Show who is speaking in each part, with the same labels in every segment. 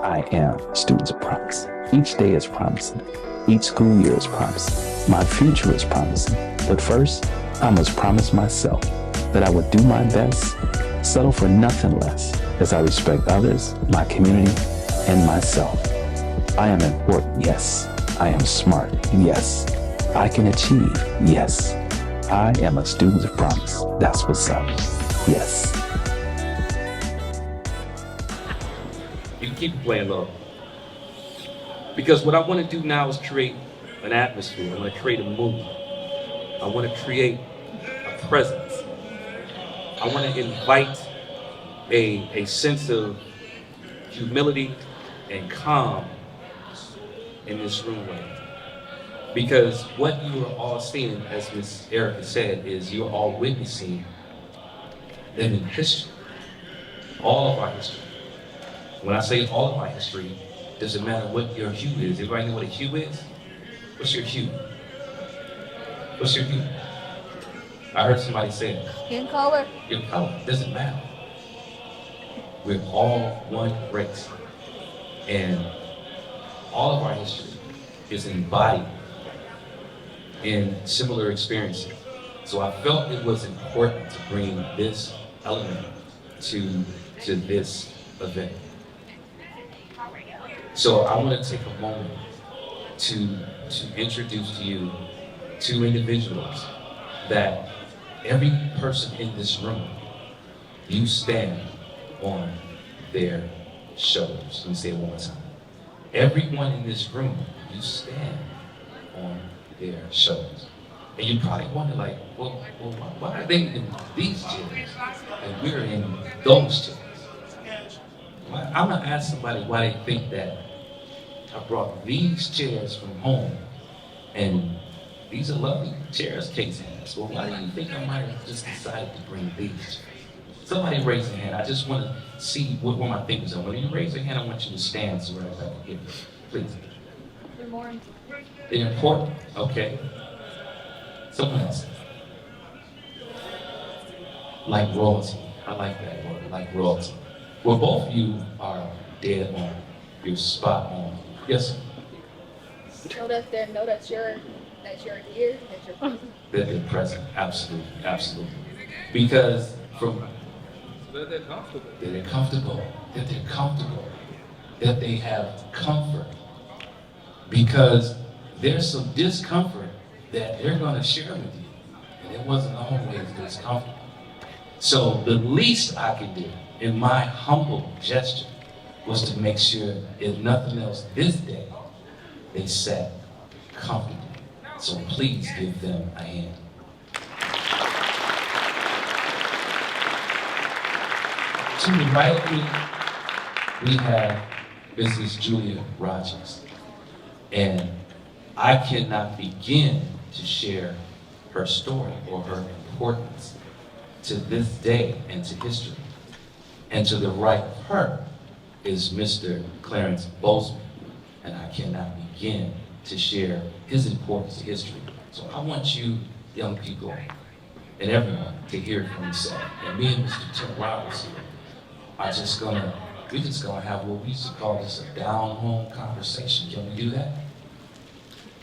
Speaker 1: I am students of promise. Each day is promising. Each school year is promising. My future is promising. But first, I must promise myself that I would do my best, settle for nothing less, as I respect others, my community, and myself. I am important, yes. I am smart, yes. I can achieve, yes. I am a student of promise. That's what's up, yes.
Speaker 2: You can keep it playing low. Because what I want to do now is create an atmosphere. I want to create a mood. I want to create a presence. I want to invite a sense of humility and calm in this room right now. Because what you are all seeing, as Ms. Erica said, is you're all witnessing living history. All of our history. When I say all of our history, doesn't matter what your hue is. Everybody know what a hue is? What's your hue? What's your hue? I heard somebody say it.
Speaker 3: Skin color.
Speaker 2: Your color doesn't matter. We're all one race. And all of our history is embodied in similar experiences. So I felt it was important to bring this element to this event. So I want to take a moment to introduce to you two individuals that every person in this room, you stand on their shoulders. Let me say it one more time. Everyone in this room, you stand on their shoulders. And you probably wonder, like, well, why are they in these chairs and we're in those chairs? I'm gonna ask somebody why they think that I brought these chairs from home, and these are lovely chairs Case has. Well, why do you think I might have just decided to bring these? Somebody raise their hand. I just want to see where my fingers are. When you raise your hand, I want you to stand so I can hear you. Please.
Speaker 3: They're more important.
Speaker 2: They're important. Okay. Someone else. Like royalty. I like that word. Like royalty. Well, both of you are dead on. You're spot on. Yes, sir.
Speaker 3: Know that that's your here, that's your present.
Speaker 2: That they're present. Absolutely. Absolutely. Because from
Speaker 4: That they're comfortable.
Speaker 2: that they're comfortable, that they're comfortable, that they have comfort. Because there's some discomfort that they're going to share with you. And it wasn't always this comfortable. So the least I could do in my humble gesture was to make sure, if nothing else, this day, they sat comfortably. So please give them a hand. To the right of me, we have Mrs. Julia Rogers. And I cannot begin to share her story or her importance to this day and to history. And to the right of her is Mr. Clarence Bozeman. And I cannot begin to share his importance to history. So I want you, young people, and everyone, to hear it from himself. And me and Mr. Tim Roberts here are we're just gonna have what we used to call this a down-home conversation. Can we do that?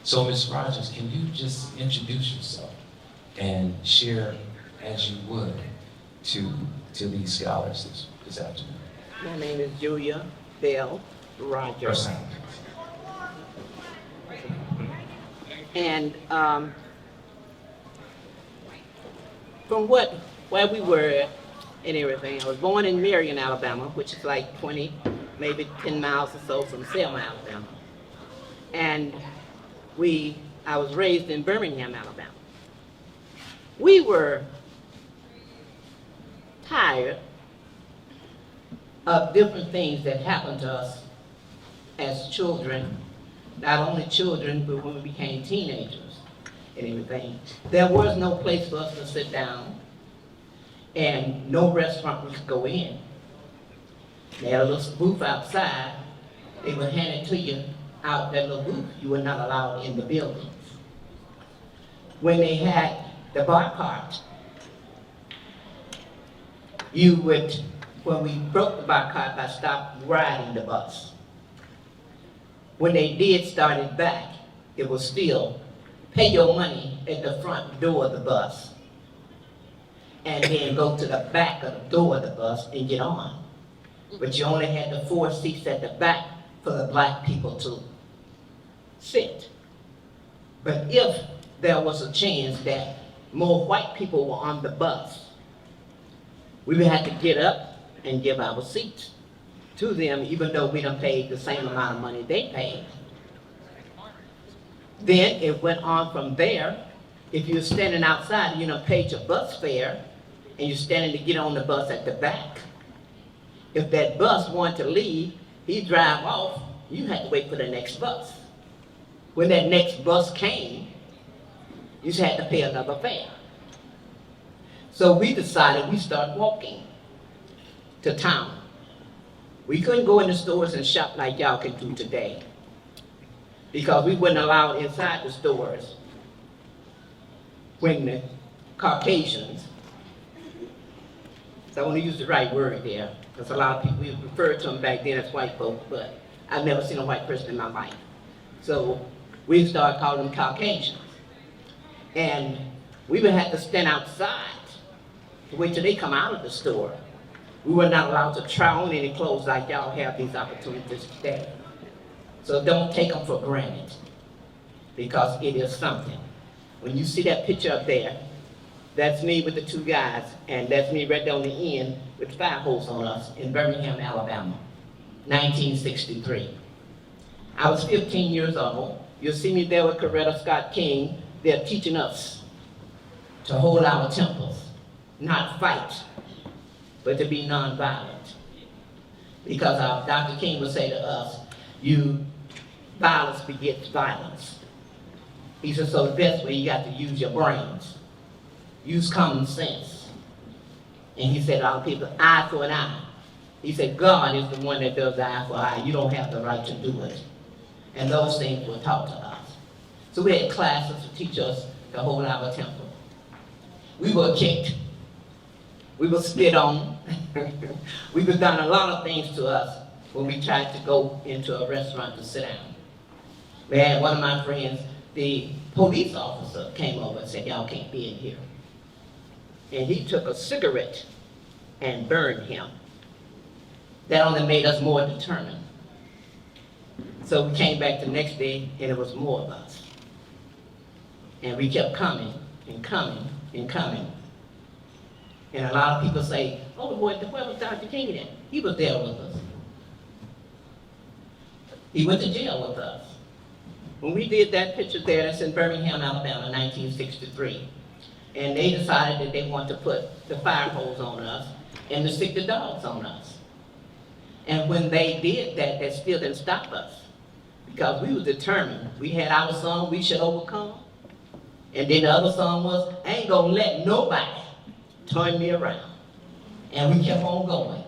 Speaker 2: So Ms. Rogers, can you just introduce yourself and share as you would to these scholars this afternoon?
Speaker 5: My name is Julia Bell Rogers.
Speaker 2: First
Speaker 5: And from where we were and everything, I was born in Marion, Alabama, which is like 20, maybe 10 miles or so from Selma, Alabama. And I was raised in Birmingham, Alabama. We were tired of different things that happened to us as children, not only children, but when we became teenagers and everything. There was no place for us to sit down and no restaurant we could go in. They had a little booth outside. They would hand it to you out that little booth. You were not allowed in the buildings. When they had the bar cart, when we broke the bar cart, I stopped riding the bus. when they did start it back, it was still pay your money at the front door of the bus and then go to the back of the door of the bus and get on. But you only had the 4 seats at the back for the black people to sit. But if there was a chance that more white people were on the bus, we would have to get up and give our seats to them, even though we done paid the same amount of money they paid. Then it went on from there. If you're standing outside, you done paid your bus fare, and you're standing to get on the bus at the back. If that bus wanted to leave, he'd drive off, you had to wait for the next bus. When that next bus came, you just had to pay another fare. So we decided we start walking to town. We couldn't go in the stores and shop like y'all can do today, because we wouldn't allow it inside the stores when the Caucasians, so I want to use the right word there, because a lot of people, we referred to them back then as white folks, but I've never seen a white person in my life. So we started calling them Caucasians. And we would have to stand outside to wait till they come out of the store. We were not allowed to try on any clothes like y'all have these opportunities today. So don't take them for granted, because it is something. When you see that picture up there, that's me with the 2 guys, and that's me right down the end with fire hose on us in Birmingham, Alabama, 1963. I was 15 years old. You'll see me there with Coretta Scott King. They're teaching us to hold our tempers, not fight, but to be nonviolent. Because Dr. King would say to us, violence begets violence. He said, so the best way, you got to use your brains. Use common sense. And he said to our people, eye for an eye. He said, God is the one that does the eye for eye. You don't have the right to do it. And those things were taught to us. So we had classes to teach us to hold our temper. We were kicked. We were spit on. We were done a lot of things to us when we tried to go into a restaurant to sit down. We had one of my friends, the police officer, came over and said, y'all can't be in here. And he took a cigarette and burned him. That only made us more determined. So we came back the next day, and it was more of us. And we kept coming and coming and coming. And a lot of people say, oh, where was Dr. King then? He was there with us. He went to jail with us. When we did that picture there, that's in Birmingham, Alabama, 1963. And they decided that they wanted to put the fire hose on us and to stick the dogs on us. And when they did that, that still didn't stop us, because we were determined. We had our song, We Should Overcome. And then the other song was, I ain't gonna let nobody turn me around. And we kept on going.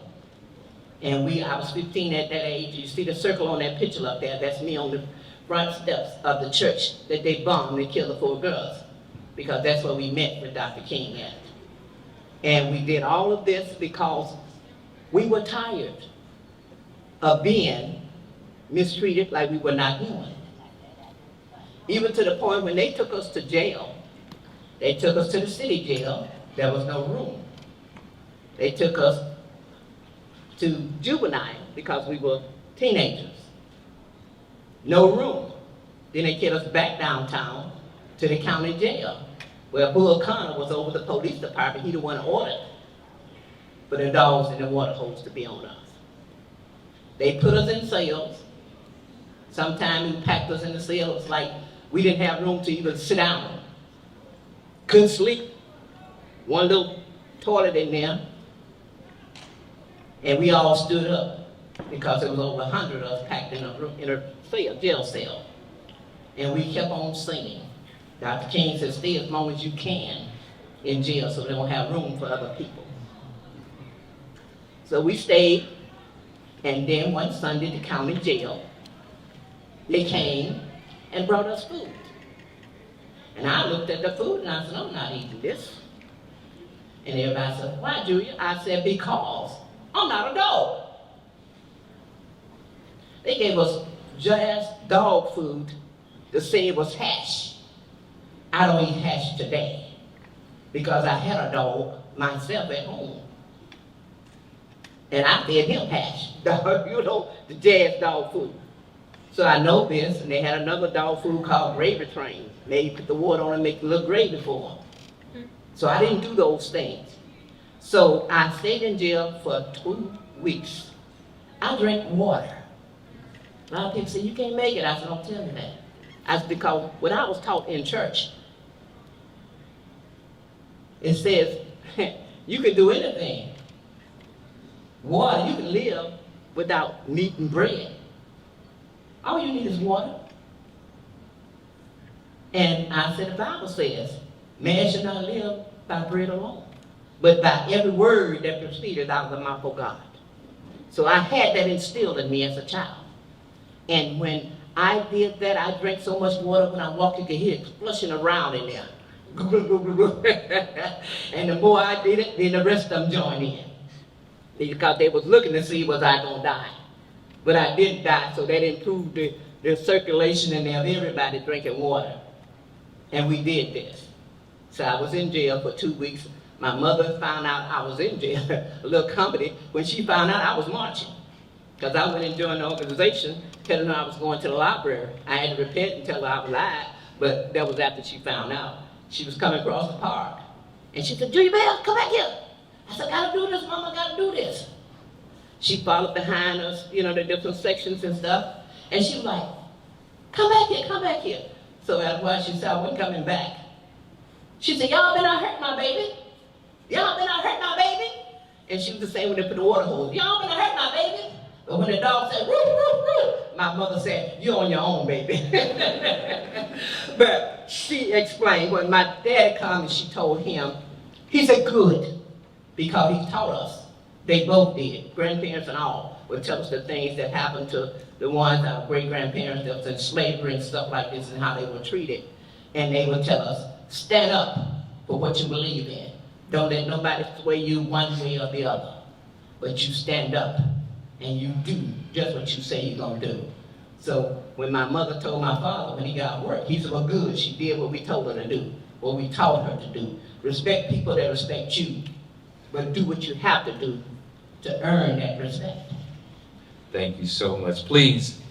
Speaker 5: And I was 15 at that age. You see the circle on that picture up there, that's me on the front steps of the church that they bombed and killed the 4 girls. Because that's where we met with Dr. King at. And we did all of this because we were tired of being mistreated like we were not human. Even to the point when they took us to jail, they took us to the city jail, there was no room. They took us to juvenile because we were teenagers. No room. Then they took us back downtown to the county jail, where Bull Connor was over the police department. He the one ordered for the dogs and the water hose to be on us. They put us in cells. Sometimes they packed us in the cells like we didn't have room to even sit down. Couldn't sleep. One little toilet in there. And we all stood up because there was over 100 of us packed in a cell, jail cell. And we kept on singing. Dr. King said, stay as long as you can in jail so they don't have room for other people. So we stayed, and then one Sunday, the county jail, they came and brought us food. And I looked at the food and I said, I'm not eating this. And everybody said, why, Julia? I said, because I'm not a dog. They gave us Jazz dog food to say it was hash. I don't eat hash today because I had a dog myself at home. And I fed him hash, you know, the Jazz dog food. So I know this, and they had another dog food called Gravy Train. Maybe put the water on and make a little gravy for them. So I didn't do those things. So I stayed in jail for 2 weeks. I drank water. A lot of people say, you can't make it. I said, don't tell me that. That's because when I was taught in church, it says, you can do anything. Water, you can live without meat and bread. All you need is water. And I said, the Bible says, man should not live by bread alone, but by every word that proceeded out of the mouth of God. So I had that instilled in me as a child. And when I did that, I drank so much water when I walked, you could hear it flushing around in there. And the more I did it, then the rest of them joined in. Because they was looking to see was I gonna die. But I didn't die, so that improved the circulation in there of everybody drinking water. And we did this. So I was in jail for 2 weeks. My mother found out I was in jail, a little company. When she found out, I was marching. Because I went and joined the organization, telling her I was going to the library. I had to repent and tell her I was lied, but that was after she found out. She was coming across the park. And she said, Julia Bell, come back here. I said, gotta do this, Mama, gotta do this. She followed behind us, you know, the different sections and stuff. And she was like, come back here, come back here. So that's why she said I wasn't coming back. She said, y'all been out hurt my baby? Y'all been out hurt my baby? And she was the same when they put the water hose. Y'all been out hurt my baby? But when the dog said, woo, woo, woo, my mother said, you're on your own, baby. But she explained, when my dad came and she told him, he said, good, because he taught us. They both did, grandparents and all, would tell us the things that happened to the ones, our great-grandparents that was in slavery and stuff like this and how they were treated. And they would tell us, stand up for what you believe in. Don't let nobody sway you one way or the other. But you stand up and you do just what you say you're gonna do. So when my mother told my father when he got work, he said, well, good, she did what we told her to do, what we taught her to do. Respect people that respect you, but do what you have to do to earn that respect.
Speaker 2: Thank you so much. Please.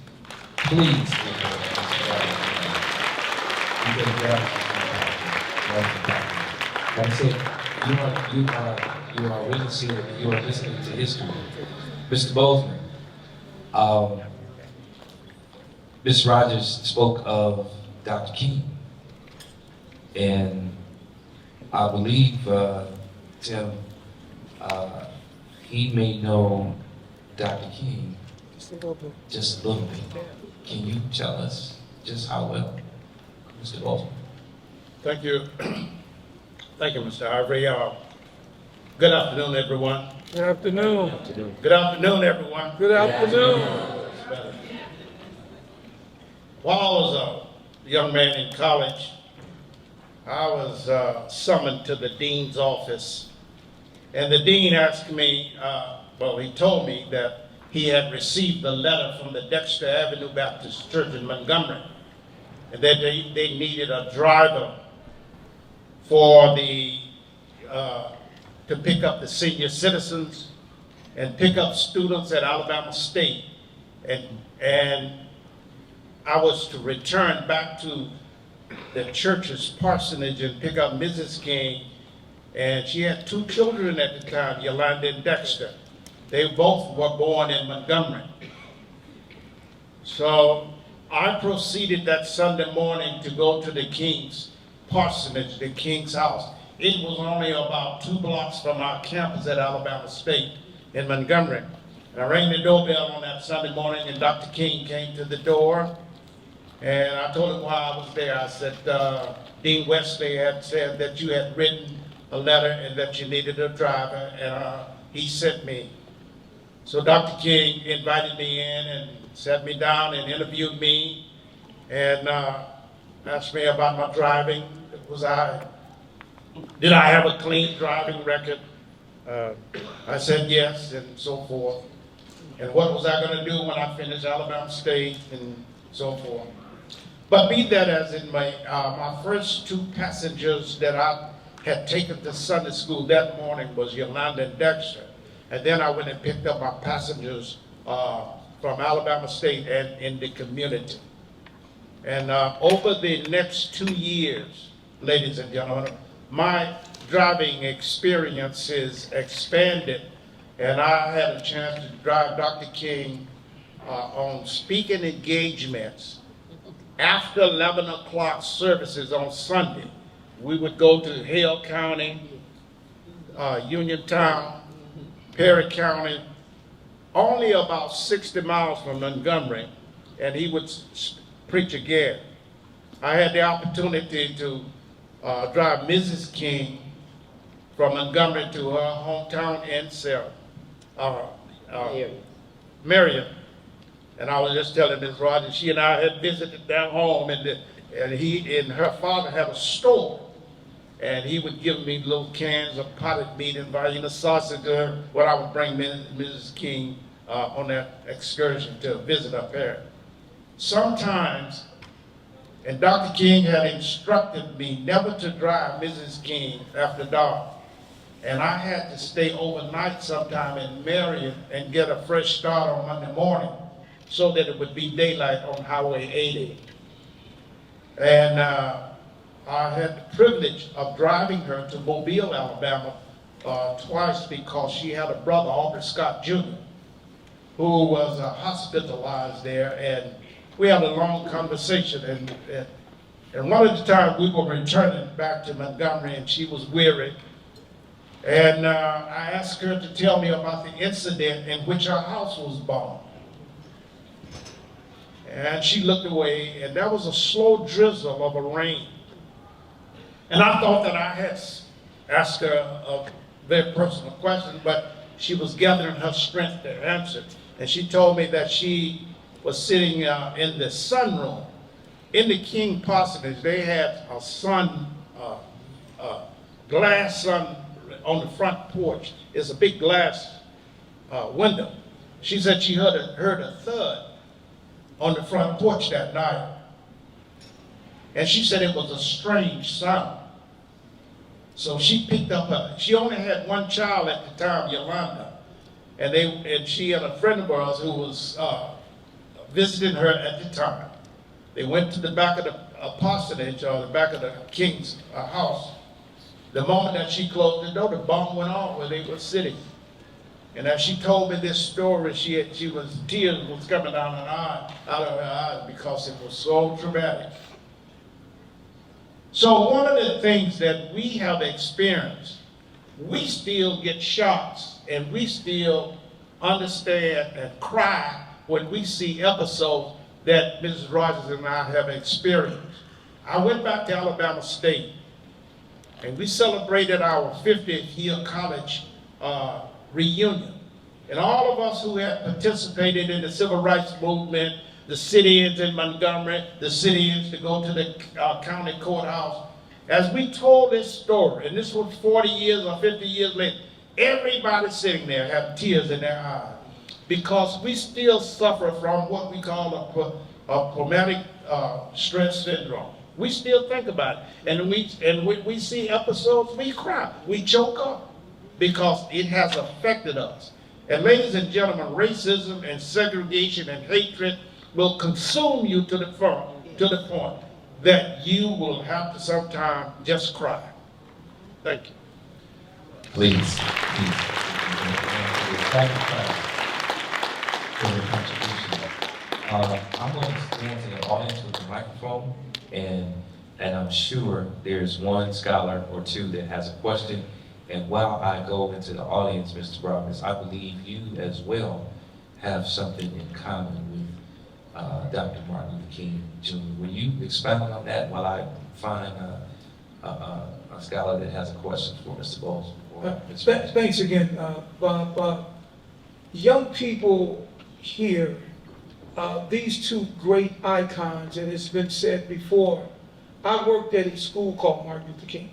Speaker 2: That's it. You are witnessing, you are listening to history. Mr. Bozeman, Ms. Rogers spoke of Dr. King. And I believe, Tim, he may know Dr. King just a little bit. Can you tell us just how well, Mr. Bozeman?
Speaker 6: Thank you. Thank you, Mr. Harvey. Good afternoon, everyone.
Speaker 4: Good afternoon.
Speaker 6: Good afternoon, everyone.
Speaker 4: Good afternoon.
Speaker 6: While I was a young man in college, I was summoned to the dean's office. And the dean asked me, he told me that he had received a letter from the Dexter Avenue Baptist Church in Montgomery, and that they needed a driver for to pick up the senior citizens and pick up students at Alabama State. And I was to return back to the church's parsonage and pick up Mrs. King. And she had 2 children at the time, Yolanda and Dexter. They both were born in Montgomery. So I proceeded that Sunday morning to go to the King's parsonage, the King's house. It was only about 2 blocks from our campus at Alabama State in Montgomery. And I rang the doorbell on that Sunday morning, and Dr. King came to the door. And I told him while I was there, I said, Dean Wesley had said that you had written a letter and that you needed a driver, and he sent me. So Dr. King invited me in and sat me down and interviewed me and asked me about my driving. Did I have a clean driving record? I said yes, and so forth. And what was I going to do when I finished Alabama State and so forth. But be that as it may, my first two passengers that I had taken to Sunday school that morning was Yolanda and Dexter. And then I went and picked up my passengers from Alabama State and in the community. And over the next 2 years, ladies and gentlemen, my driving experiences expanded, and I had a chance to drive Dr. King on speaking engagements after 11 o'clock services on Sunday. We would go to Hale County, Uniontown, Perry County, only about 60 miles from Montgomery, and he would preach again. I had the opportunity to drive Mrs. King from Montgomery to her hometown in Marion. And I was just telling Ms. Rogers, she and I had visited their home, and her father had a store. And he would give me little cans of potted meat and Vienna sausage when I would bring Mrs. King on that excursion to visit her parents. Sometimes, and Dr. King had instructed me never to drive Mrs. King after dark. And I had to stay overnight sometime in Marion and get a fresh start on Monday morning so that it would be daylight on Highway 80. And I had the privilege of driving her to Mobile, Alabama twice because she had a brother, August Scott Jr., who was hospitalized there, and we had a long conversation, and one of the times we were returning back to Montgomery and she was weary, and I asked her to tell me about the incident in which her house was bombed. And she looked away, and there was a slow drizzle of a rain. And I thought that I had asked her a very personal question, but she was gathering her strength to answer. And she told me that she was sitting in the sunroom. In the King parsonage, they had a glass sun on the front porch. It's a big glass window. She said she heard a thud on the front porch that night. And she said it was a strange sound. So she picked up she only had one child at the time, Yolanda. And she had a friend of ours who was visiting her at the time. They went to the back of the parsonage, or the back of the King's house. The moment that she closed the door, the bomb went off where they were sitting. And as she told me this story, tears was coming down out of her eyes because it was so dramatic. So one of the things that we have experienced, we still get shocks and we still understand and cry when we see episodes that Mrs. Rogers and I have experienced. I went back to Alabama State and we celebrated our 50th year college reunion. And all of us who had participated in the civil rights movement, the sit-ins in Montgomery, the sit-ins to go to the county courthouse, as we told this story, and this was 40 years or 50 years later, everybody sitting there had tears in their eyes because we still suffer from what we call a traumatic stress syndrome. We still think about it. And when we see episodes, we cry, we choke up because it has affected us. And ladies and gentlemen, racism and segregation and hatred will consume you to the point that you will have to sometimes just cry. Thank you.
Speaker 2: Please. Thank you for your contribution. I'm going to stand to the audience with the microphone, and I'm sure there's one scholar or two that has a question. And while I go into the audience, Mr. Roberts, I believe you as well have something in common with Dr. Martin Luther King Jr. Will you expound on that while I find a scholar that has a question for Mr. Bowles?
Speaker 7: Thanks again, Bob. Young people here, these two great icons, and it's been said before, I worked at a school called Martin Luther King.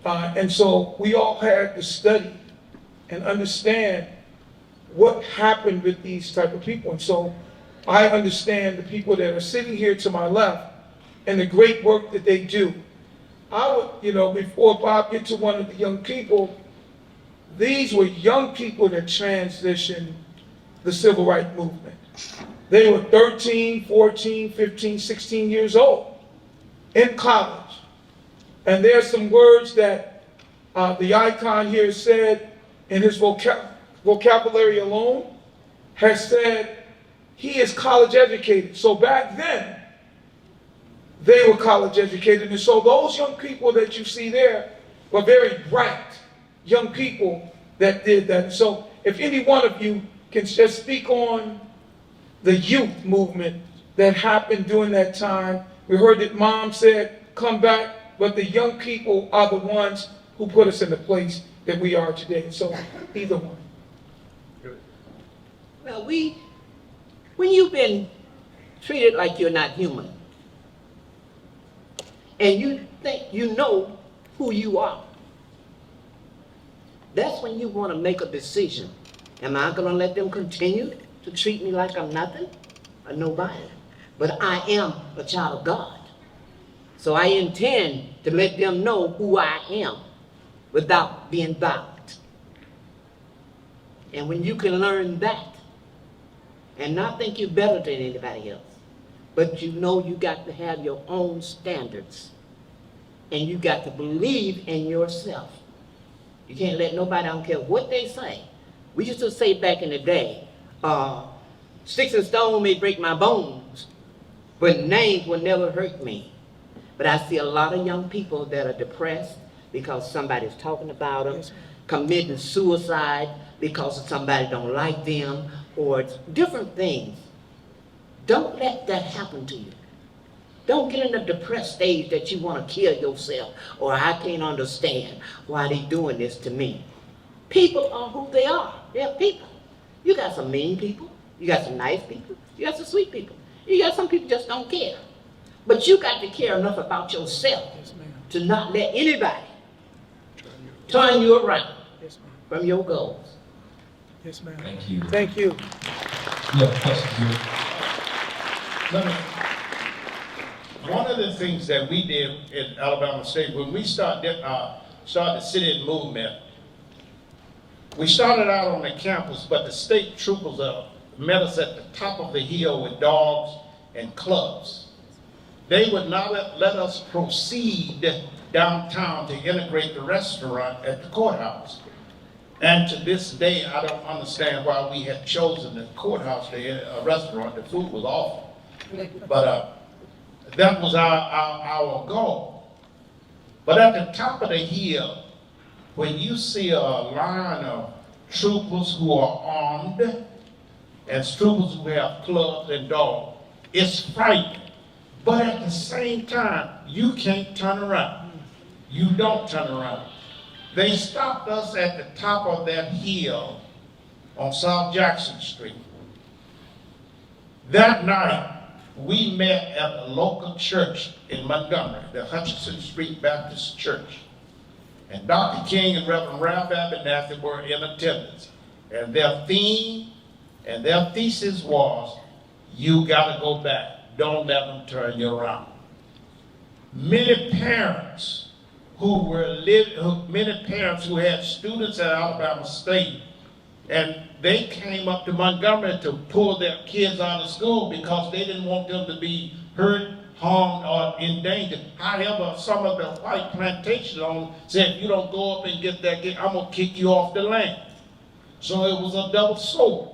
Speaker 7: And so we all had to study and understand what happened with these type of people. And so I understand the people that are sitting here to my left and the great work that they do. I would, before Bob get to one of the young people, these were young people that transitioned the civil rights movement. They were 13, 14, 15, 16 years old in college. And there's some words that the icon here said in his vocabulary alone, has said he is college educated. So back then, they were college educated. And so those young people that you see there were very bright young people that did that. So if any one of you can just speak on the youth movement that happened during that time. We heard that Mom said, come back, but the young people are the ones who put us in the place that we are today. So either one.
Speaker 5: Well, when you've been treated like you're not human, and you think you know who you are, that's when you want to make a decision. Am I going to let them continue to treat me like I'm nothing or nobody? But I am a child of God. So I intend to let them know who I am without being violent. And when you can learn that and not think you're better than anybody else, but you know you got to have your own standards and you got to believe in yourself. You can't let nobody, I don't care what they say. We used to say back in the day, sticks and stones may break my bones, but names will never hurt me. But I see a lot of young people that are depressed because somebody's talking about them, committing suicide because somebody don't like them, or different things. Don't let that happen to you. Don't get in a depressed stage that you want to kill yourself, or I can't understand why they doing this to me. People are who they are. They're people. You got some mean people. You got some nice people. You got some sweet people. You got some people just don't care. But you got to care enough about yourself to not let anybody turn you around from your goals.
Speaker 7: Yes, ma'am.
Speaker 2: Thank you.
Speaker 7: Thank you.
Speaker 2: You have a question here?
Speaker 6: One of the things that we did in Alabama State, when we started the sit-in movement, we started out on the campus, but the state troopers met us at the top of the hill with dogs and clubs. They would not let us proceed downtown to integrate the restaurant at the courthouse. And to this day, I don't understand why we had chosen the courthouse to a restaurant. The food was awful. But that was our goal. But at the top of the hill, when you see a line of troopers who are armed and troopers who have clubs and dogs, it's frightening. But at the same time, you can't turn around. You don't turn around. They stopped us at the top of that hill on South Jackson Street. That night, we met at a local church in Montgomery, the Hutchinson Street Baptist Church. And Dr. King and Reverend Ralph Abernathy were in attendance. And their theme and their thesis was, you gotta go back. Don't let them turn you around. Many parents who had students at Alabama State, and they came up to Montgomery to pull their kids out of school because they didn't want them to be hurt, harmed, or endangered. However, some of the white plantation owners said, if you don't go up and get that kid, I'm gonna kick you off the land. So it was a double sword.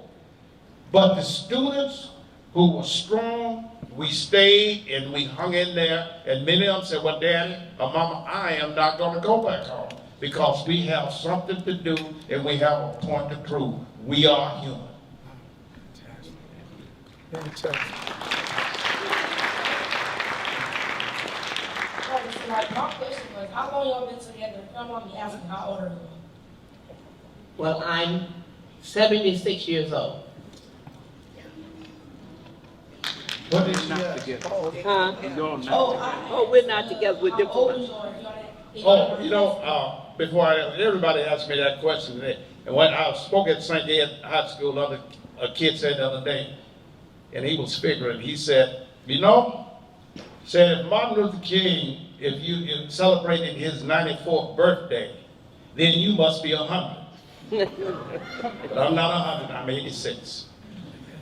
Speaker 6: But the students who were strong, we stayed and we hung in there, and many of them said, well, Daddy or Mama, I am not gonna go back home because we have something to do and we have a point to prove. We are human.
Speaker 8: My question was, how long y'all been together? If y'all want me asking, how old are you?
Speaker 5: Well, I'm 76 years old.
Speaker 6: What did you ask?
Speaker 5: Huh? Oh, we're not together, we're different.
Speaker 6: Oh, before everybody asked me that question today, And when I spoke at St. Ed High School, a kid said the other day, and he was figuring, he said, you know, said if Martin Luther King, if you celebrated his 94th birthday, then you must be 100. But I'm not 100, I'm 86.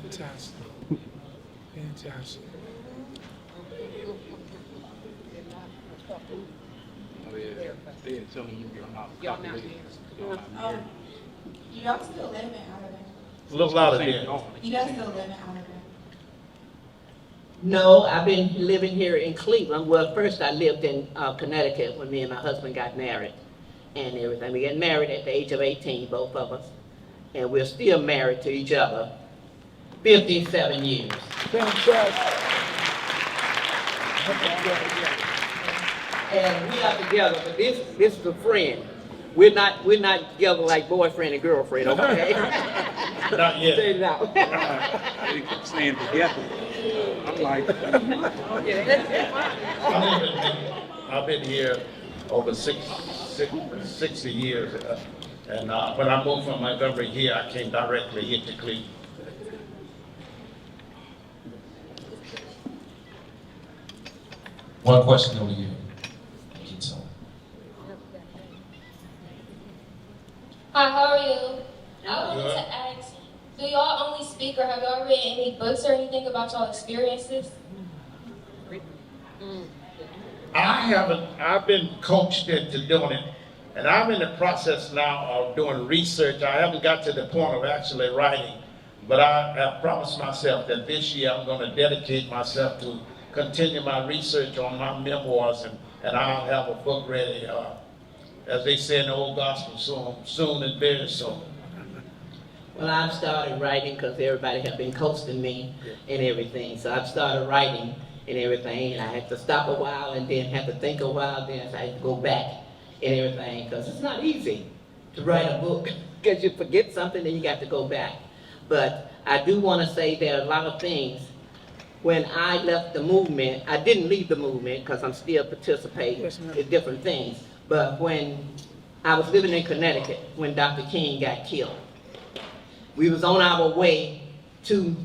Speaker 7: Fantastic. Fantastic.
Speaker 8: You guys still living out of there?
Speaker 6: A little louder there.
Speaker 8: You guys still living out of there?
Speaker 5: No, I've been living here in Cleveland. Well, first I lived in Connecticut when me and my husband got married and everything. We got married at the age of 18, both of us. And we're still married to each other 57 years.
Speaker 7: Fantastic.
Speaker 5: And we are together, but this is a friend. We're not together like boyfriend and girlfriend, okay?
Speaker 6: Not yet.
Speaker 5: Say it out.
Speaker 4: They keep saying together. I'm like,
Speaker 6: I've been here over 60 years. And when I moved from Montgomery here, I came directly here to Cleveland.
Speaker 2: One question over here. Keep on.
Speaker 9: Hi, how are you? I wanted to ask, do y'all only speak or have y'all read any books or anything about y'all experiences?
Speaker 6: I haven't, I've been coached into doing it, and I'm in the process now of doing research. I haven't got to the point of actually writing, but I have promised myself that this year I'm going to dedicate myself to continue my research on my memoirs, and I'll have a book ready, as they say in the old gospel, soon and very soon.
Speaker 5: Well, I've started writing because everybody have been coasting me and everything. So I've started writing and everything, and I had to stop a while and then have to think a while, then I had to go back and everything, because it's not easy to write a book because you forget something and you got to go back. But I do want to say there are a lot of things. When I left the movement, I didn't leave the movement because I'm still participating in different things. But when I was living in Connecticut, when Dr. King got killed, we was on our way to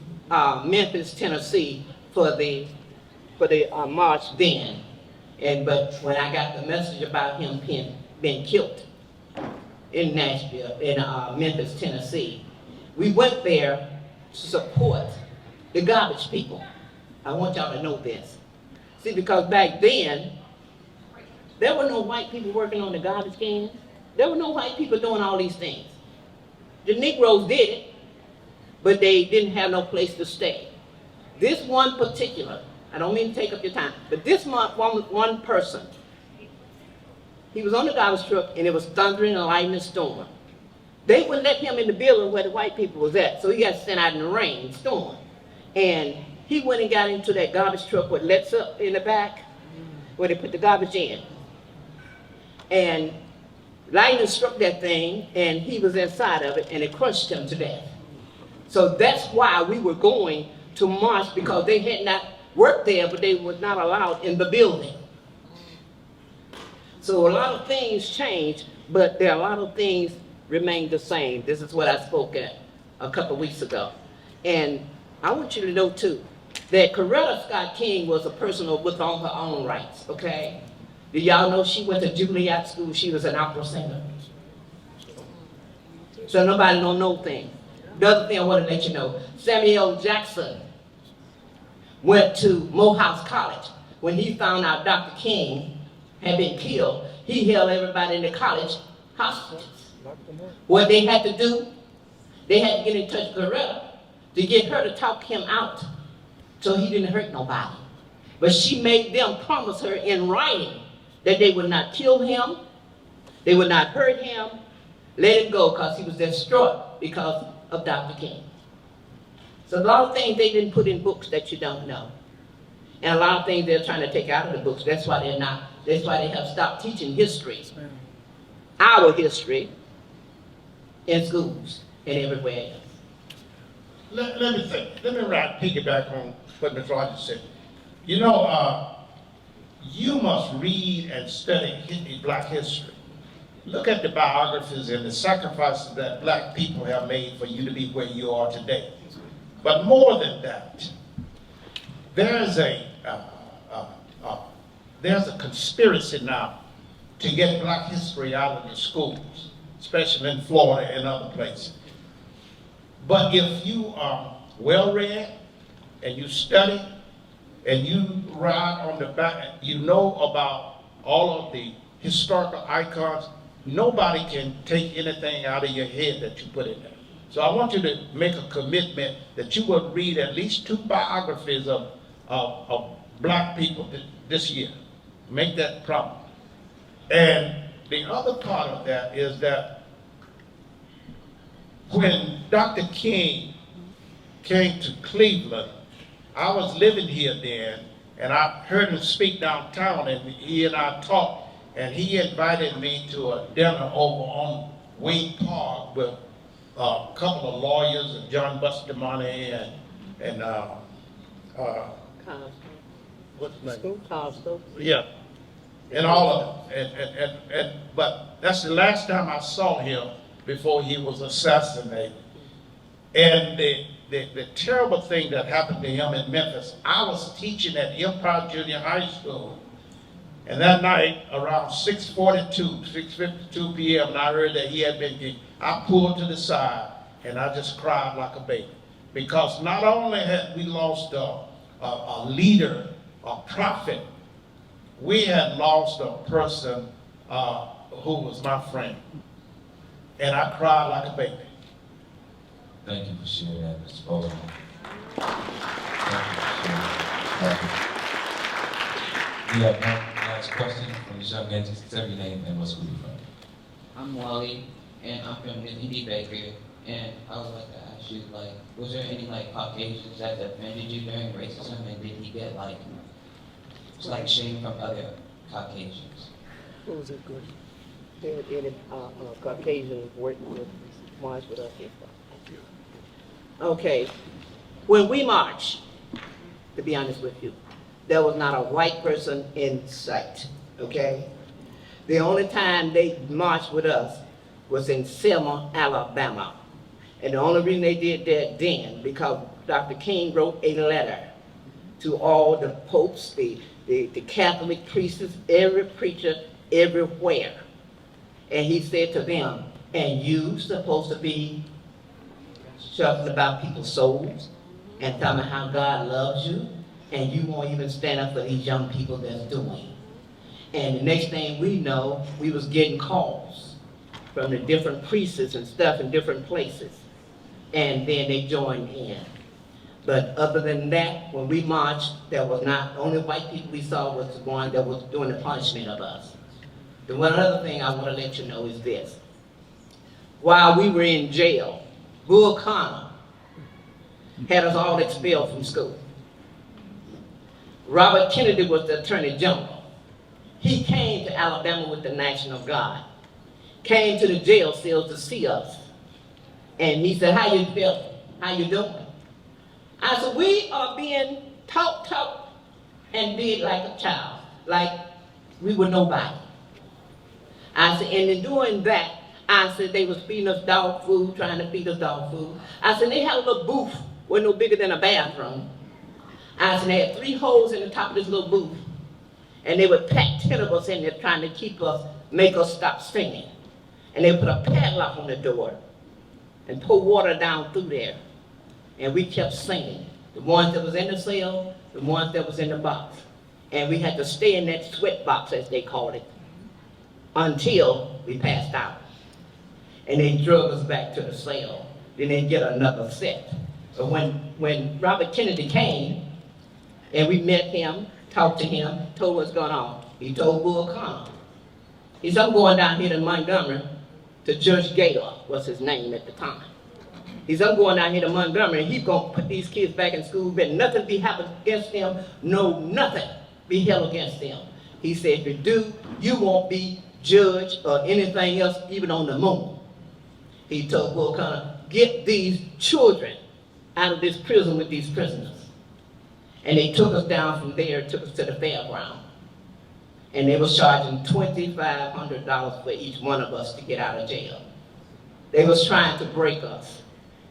Speaker 5: Memphis, Tennessee for the march then. But when I got the message about him being killed in Nashville, in Memphis, Tennessee, we went there to support the garbage people. I want y'all to know this. See, because back then, there were no white people working on the garbage cans. There were no white people doing all these things. The Negroes did it, but they didn't have no place to stay. This one particular, I don't mean to take up your time, but this one person, he was on the garbage truck and it was thundering and lightning and storm. They wouldn't let him in the building where the white people was at, so he got sent out in the rain, storm. And he went and got into that garbage truck with lets up in the back, where they put the garbage in. And lightning struck that thing, and he was inside of it, and it crushed him to death. So that's why we were going to march, because they had not worked there, but they were not allowed in the building. So a lot of things changed, but there are a lot of things remain the same. This is what I spoke at a couple weeks ago. And I want you to know too, that Coretta Scott King was a person with all her own rights, okay? Do y'all know she went to Juilliard School? She was an opera singer. So nobody don't know things. The other thing I want to let you know, Samuel Jackson went to Morehouse College. When he found out Dr. King had been killed, he held everybody in the college hostage. What they had to do, they had to get in touch with Coretta to get her to talk him out so he didn't hurt nobody. But she made them promise her in writing that they would not kill him, they would not hurt him, let him go, because he was distraught because of Dr. King. So a lot of things they didn't put in books that you don't know. And a lot of things they're trying to take out of the books. That's why they have stopped teaching history, our history, in schools and everywhere else.
Speaker 6: Let me piggyback on what Ms. Rogers said. You know, you must read and study Black history. look at the biographies and the sacrifices that black people have made for you to be where you are today. But more than that, there's a conspiracy now to get black history out of the schools, especially in Florida and other places. But if you are well-read and you study and you ride on the back, you know about all of the historical icons, nobody can take anything out of your head that you put in there. So I want you to make a commitment that you will read at least 2 biographies of black people this year. Make that promise. And the other part of that is that when Dr. King came to Cleveland, I was living here then, and I heard him speak downtown, and he and I talked, and he invited me to a dinner over on Wayne Park with a couple of lawyers, and John Bustamante, and what's his name? Yeah, and all of them. But that's the last time I saw him before he was assassinated. And the terrible thing that happened to him in Memphis, I was teaching at Empire Junior High School, and that night around 6:52 p.m., and I heard that he had been killed, I pulled to the side and I just cried like a baby. Because not only had we lost a leader, a prophet, we had lost a person who was my friend. And I cried like a baby.
Speaker 2: Thank you for sharing that, Mr. Bozeman. Thank you for sharing that. We have one last question from this young man. Just tell your name and what school you're from.
Speaker 5: I'm Wally, and I'm from Indy Baker, and I would like to ask you, like, was there any, like, Caucasians that offended you during racism, and did he get, like shame from other Caucasians?
Speaker 10: Who was it good? Any Caucasian working with march with us here?
Speaker 5: Okay, when we marched, to be honest with you, there was not a white person in sight, okay? The only time they marched with us was in Selma, Alabama. And the only reason they did that then, because Dr. King wrote a letter to all the popes, the Catholic priests, every preacher, everywhere. And he said to them, and you supposed to be talking about people's souls and telling them how God loves you, and you won't even stand up for these young people that's doing. And the next thing we know, we was getting calls from the different priests and stuff in different places. And then they joined in. But other than that, when we marched, there was not, the only white people we saw was the one that was doing the punishment of us. The one other thing I want to let you know is this. While we were in jail, Bull Connor had us all expelled from school. Robert Kennedy was the Attorney General. He came to Alabama with the National Guard, came to the jail cells to see us. And he said, how you feeling? How you doing? I said, we are being taught, and did like a child, like we were nobody. I said, and in doing that, I said, they was feeding us dog food, trying to feed us dog food. I said, they had a little booth, wasn't no bigger than a bathroom. I said, they had 3 holes in the top of this little booth. And they would pack 10 of us in there trying to keep us, make us stop singing. And they put a padlock on the door and pour water down through there. And we kept singing. The ones that was in the cell, the ones that was in the box. And we had to stay in that sweat box, as they called it, until we passed out. And they drug us back to the cell. Then they get another set. So when Robert Kennedy came, and we met him, talked to him, told what's going on, he told Bull Connor. He said, I'm going down here to Montgomery to Judge Gaylor, was his name at the time. He said, I'm going down here to Montgomery, and he's going to put these kids back in school, but nothing be happened against them, no nothing be held against them. He said, if you do, you won't be judged or anything else, even on the moon. He told Bull Connor, get these children out of this prison with these prisoners. And they took us down from there, took us to the fairground. and they was charging $2,500 for each one of us to get out of jail. They was trying to break us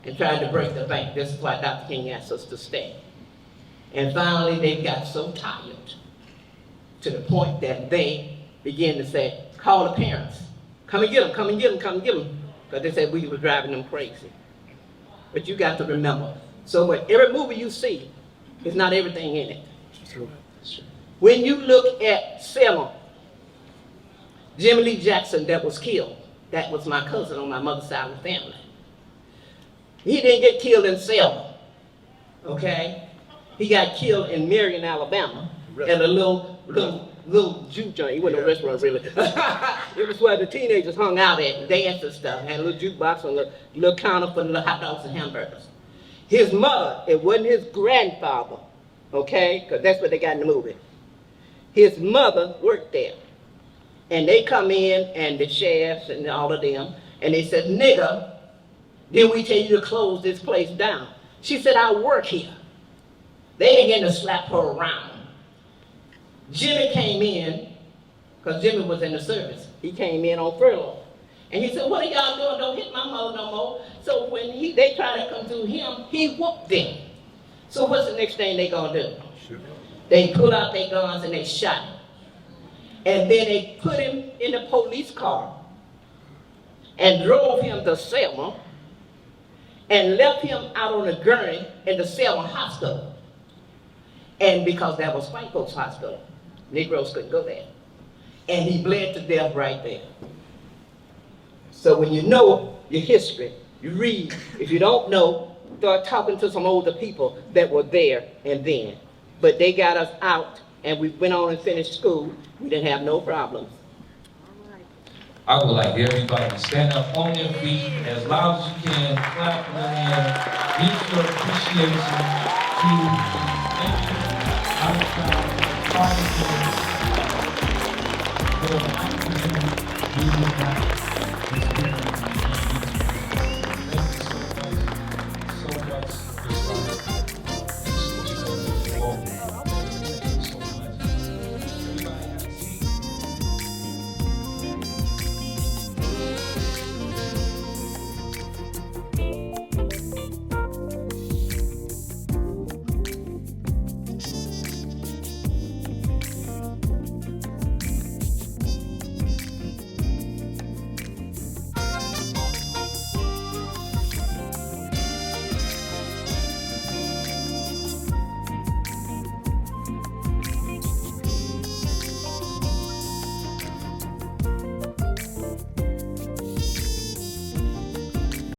Speaker 5: and trying to break the bank. This is why Dr. King asked us to stay. And finally, they got so tired to the point that they began to say, call the parents. Come and get them, come and get them, come and get them. Because they said we were driving them crazy. But you got to remember, so what every movie you see, is not everything in it. When you look at Selma, Jimmy Lee Jackson that was killed, that was my cousin on my mother's side of the family. He didn't get killed in Selma, okay? He got killed in Marion, Alabama, at a little juke joint. He wasn't a restaurant, really. It was where the teenagers hung out at and danced and stuff. Had a little jukebox on the little counter for the little hot dogs and hamburgers. His mother, it wasn't his grandfather, okay? Because that's what they got in the movie. His mother worked there. And they come in, and the sheriffs and all of them, and they said, nigga, didn't we tell you to close this place down? She said, I work here. They began to slap her around. Jimmy came in, because Jimmy was in the service. He came in on furlough. And he said, what are y'all doing? Don't hit my mother no more. So when they try to come through him, he whooped them. So what's the next thing they gonna do? They pull out their guns and they shot him. And then they put him in a police car and drove him to Selma and left him out on a gurney in the Selma hospital. And because that was white folks' hospital, Negroes couldn't go there. And he bled to death right there. So when you know your history, you read. If you don't know, start talking to some older people that were there and then. But they got us out, and we went on and finished school. We didn't have no problems.
Speaker 2: I would like everybody to stand up on their feet as loud as you can, clap in their hands, give your appreciation to our participants, for